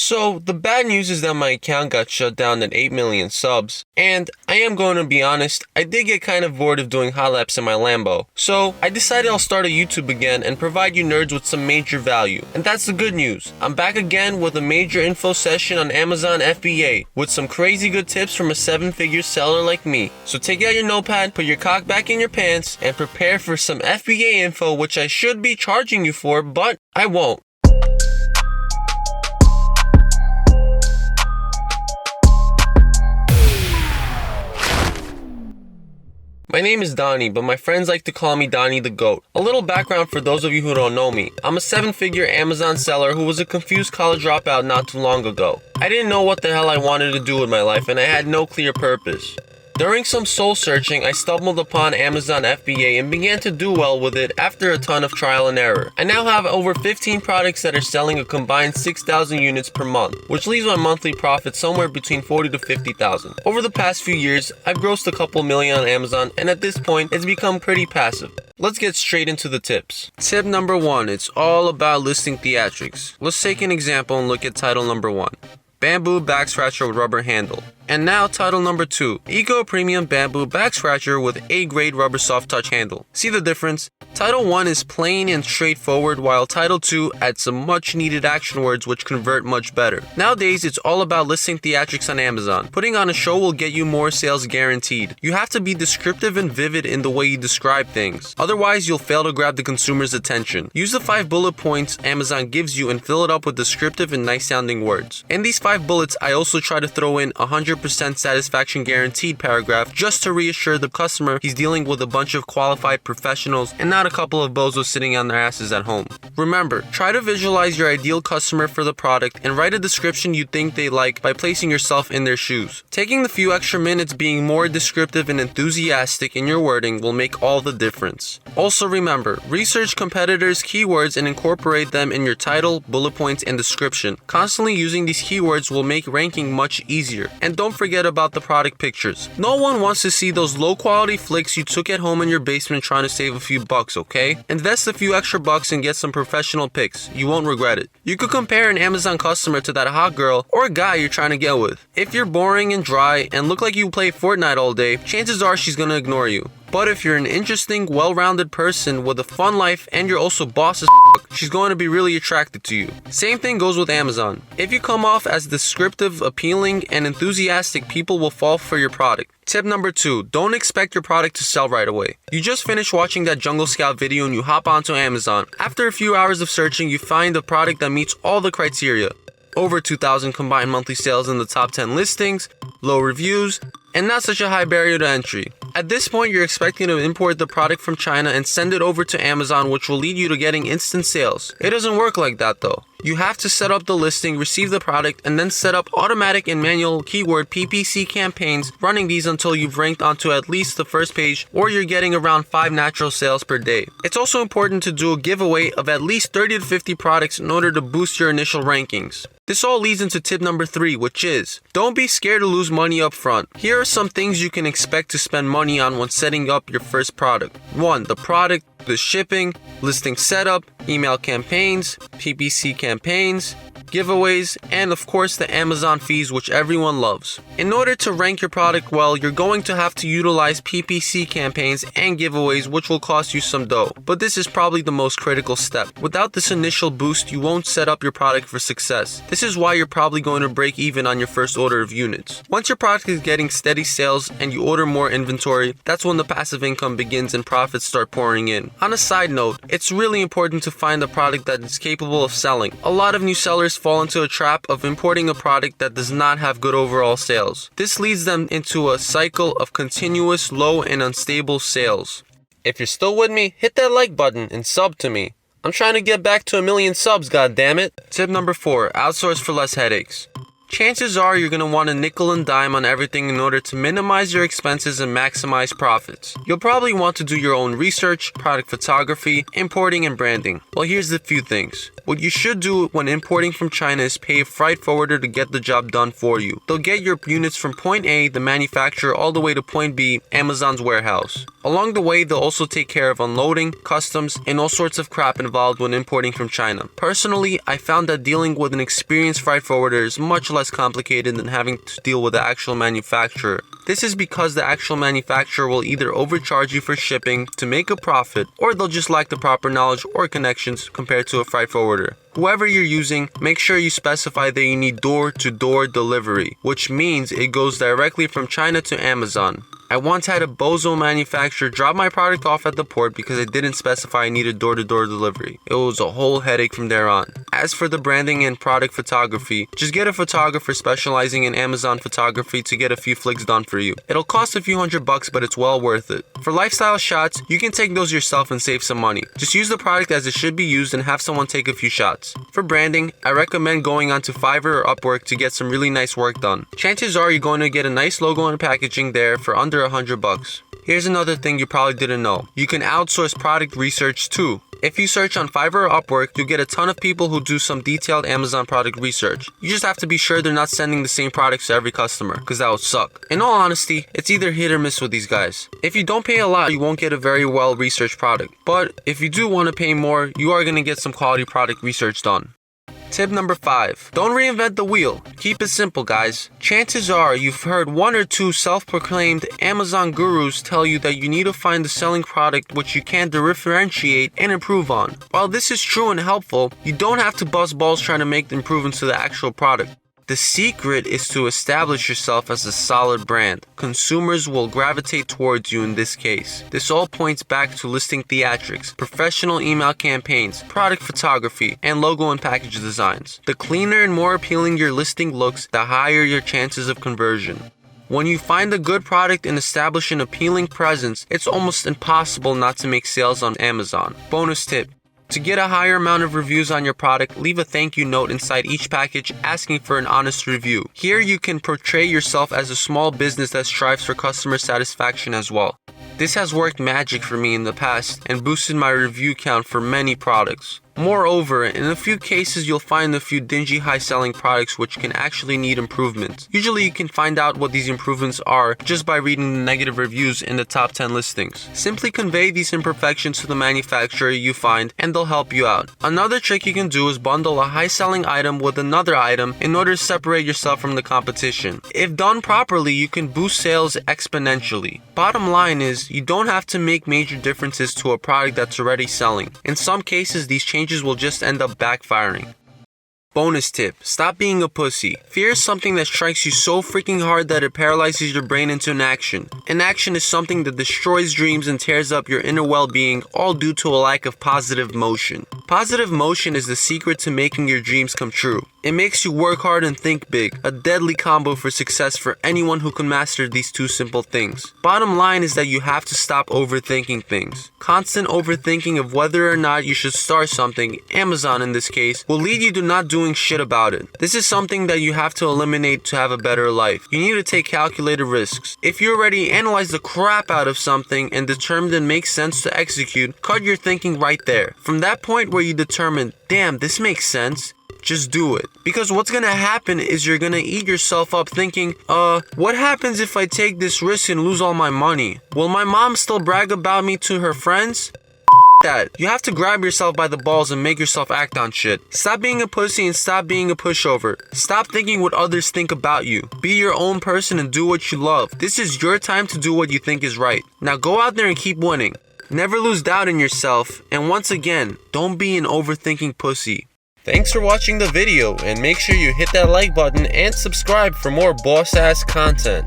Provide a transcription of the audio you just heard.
So, the bad news is that my account got shut down at 8 million subs, and I am going to be honest, I did get kind of bored of doing hot laps in my Lambo. So, I decided I'll start a YouTube again and provide you nerds with some major value. And that's the good news. I'm back again with a major info session on Amazon FBA, with some crazy good tips from a 7-figure seller like me. So take out your notepad, put your cock back in your pants, and prepare for some FBA info which I should be charging you for, but I won't. My name is Donnie, but my friends like to call me Donnie the GOAT. A little background for those of you who don't know me. I'm a 7-figure Amazon seller who was a confused college dropout not too long ago. I didn't know what the hell I wanted to do with my life, and I had no clear purpose. During some soul searching, I stumbled upon Amazon FBA and began to do well with it after a ton of trial and error. I now have over 15 products that are selling a combined 6,000 units per month, which leaves my monthly profit somewhere between 40 to 50,000. Over the past few years, I've grossed a couple million on Amazon, and at this point, it's become pretty passive. Let's get straight into the tips. Tip number 1, it's all about listing theatrics. Let's take an example and look at title number 1. Bamboo back scratcher with rubber handle. And now title number 2, Eco Premium Bamboo Back Scratcher with A-grade rubber soft touch handle. See the difference? Title 1 is plain and straightforward, while Title 2 adds some much needed action words which convert much better. Nowadays, it's all about listing theatrics on Amazon. Putting on a show will get you more sales guaranteed. You have to be descriptive and vivid in the way you describe things. Otherwise, you'll fail to grab the consumer's attention. Use the 5 bullet points Amazon gives you and fill it up with descriptive and nice sounding words. In these 5 bullets, I also try to throw in 100% satisfaction guaranteed paragraph just to reassure the customer he's dealing with a bunch of qualified professionals and not a couple of bozos sitting on their asses at home. Remember, try to visualize your ideal customer for the product and write a description you think they like by placing yourself in their shoes. Taking the few extra minutes being more descriptive and enthusiastic in your wording will make all the difference. Also remember, research competitors' keywords and incorporate them in your title, bullet points, and description. Constantly using these keywords will make ranking much easier. And don't forget about the product pictures. No one wants to see those low quality flicks you took at home in your basement trying to save a few bucks, okay? Invest a few extra bucks and get some professional pics. You won't regret it. You could compare an Amazon customer to that hot girl or guy you're trying to get with. If you're boring and dry and look like you play Fortnite all day, chances are she's gonna ignore you. But if you're an interesting, well-rounded person with a fun life and you're also boss as f***, she's going to be really attracted to you. Same thing goes with Amazon. If you come off as descriptive, appealing, and enthusiastic, people will fall for your product. Tip number 2, don't expect your product to sell right away. You just finished watching that Jungle Scout video and you hop onto Amazon. After a few hours of searching, you find a product that meets all the criteria. Over 2,000 combined monthly sales in the top 10 listings, low reviews, and not such a high barrier to entry. At this point, you're expecting to import the product from China and send it over to Amazon, which will lead you to getting instant sales. It doesn't work like that though. You have to set up the listing, receive the product, and then set up automatic and manual keyword PPC campaigns, running these until you've ranked onto at least the first page or you're getting around 5 natural sales per day. It's also important to do a giveaway of at least 30 to 50 products in order to boost your initial rankings. This all leads into tip number 3, which is, don't be scared to lose money up front. Here are some things you can expect to spend money on when setting up your first product. 1. The product, the shipping, listing setup, email campaigns, PPC campaigns, giveaways, and of course the Amazon fees, which everyone loves. In order to rank your product well, you're going to have to utilize PPC campaigns and giveaways, which will cost you some dough. But this is probably the most critical step. Without this initial boost, you won't set up your product for success. This is why you're probably going to break even on your first order of units. Once your product is getting steady sales and you order more inventory, that's when the passive income begins and profits start pouring in. On a side note, it's really important to find a product that is capable of selling. A lot of new sellers fall into a trap of importing a product that does not have good overall sales. This leads them into a cycle of continuous low and unstable sales. If you're still with me, hit that like button and sub to me. I'm trying to get back to 1 million subs, goddammit. Tip number 4, outsource for less headaches. Chances are you're going to want to nickel and dime on everything in order to minimize your expenses and maximize profits. You'll probably want to do your own research, product photography, importing, and branding. Well, here's the few things. What you should do when importing from China is pay a freight forwarder to get the job done for you. They'll get your units from point A, the manufacturer, all the way to point B, Amazon's warehouse. Along the way, they'll also take care of unloading, customs, and all sorts of crap involved when importing from China. Personally, I found that dealing with an experienced freight forwarder is much less complicated than having to deal with the actual manufacturer. This is because the actual manufacturer will either overcharge you for shipping to make a profit, or they'll just lack the proper knowledge or connections compared to a freight forwarder. Whoever you're using, make sure you specify that you need door-to-door delivery, which means it goes directly from China to Amazon. I once had a bozo manufacturer drop my product off at the port because I didn't specify I needed door-to-door delivery. It was a whole headache from there on. As for the branding and product photography, just get a photographer specializing in Amazon photography to get a few flicks done for you. It'll cost a few $100, but it's well worth it. For lifestyle shots, you can take those yourself and save some money. Just use the product as it should be used and have someone take a few shots. For branding, I recommend going onto Fiverr or Upwork to get some really nice work done. Chances are you're going to get a nice logo and packaging there for under $100. Here's another thing you probably didn't know. You can outsource product research too. If you search on Fiverr or Upwork, you'll get a ton of people who do some detailed Amazon product research. You just have to be sure they're not sending the same products to every customer, because that would suck. In all honesty, it's either hit or miss with these guys. If you don't pay a lot, you won't get a very well researched product. But if you do want to pay more, you are going to get some quality product research done. Tip number 5. Don't reinvent the wheel. Keep it simple, guys. Chances are you've heard one or two self-proclaimed Amazon gurus tell you that you need to find the selling product which you can differentiate and improve on. While this is true and helpful, you don't have to bust balls trying to make the improvements to the actual product. The secret is to establish yourself as a solid brand. Consumers will gravitate towards you in this case. This all points back to listing theatrics, professional email campaigns, product photography, and logo and package designs. The cleaner and more appealing your listing looks, the higher your chances of conversion. When you find a good product and establish an appealing presence, it's almost impossible not to make sales on Amazon. Bonus tip. To get a higher amount of reviews on your product, leave a thank you note inside each package asking for an honest review. Here you can portray yourself as a small business that strives for customer satisfaction as well. This has worked magic for me in the past and boosted my review count for many products. Moreover, in a few cases you'll find a few dingy high-selling products which can actually need improvements. Usually you can find out what these improvements are just by reading the negative reviews in the top 10 listings. Simply convey these imperfections to the manufacturer you find and they'll help you out. Another trick you can do is bundle a high-selling item with another item in order to separate yourself from the competition. If done properly, you can boost sales exponentially. Bottom line is, you don't have to make major differences to a product that's already selling. In some cases, these changes will just end up backfiring. Bonus tip. Stop being a pussy. Fear is something that strikes you so freaking hard that it paralyzes your brain into inaction. Inaction is something that destroys dreams and tears up your inner well-being, all due to a lack of positive motion. Positive motion is the secret to making your dreams come true. It makes you work hard and think big, a deadly combo for success for anyone who can master these two simple things. Bottom line is that you have to stop overthinking things. Constant overthinking of whether or not you should start something, Amazon in this case, will lead you to not doing shit about it. This is something that you have to eliminate to have a better life. You need to take calculated risks. If you already analyze the crap out of something and determine it makes sense to execute, cut your thinking right there. From that point where you determine, damn, this makes sense, just do it. Because what's gonna happen is you're gonna eat yourself up thinking, what happens if I take this risk and lose all my money? Will my mom still brag about me to her friends? That. You have to grab yourself by the balls and make yourself act on shit. Stop being a pussy and stop being a pushover. Stop thinking what others think about you. Be your own person and do what you love. This is your time to do what you think is right. Now go out there and keep winning. Never lose doubt in yourself. And once again, don't be an overthinking pussy. Thanks for watching the video and make sure you hit that like button and subscribe for more boss ass content.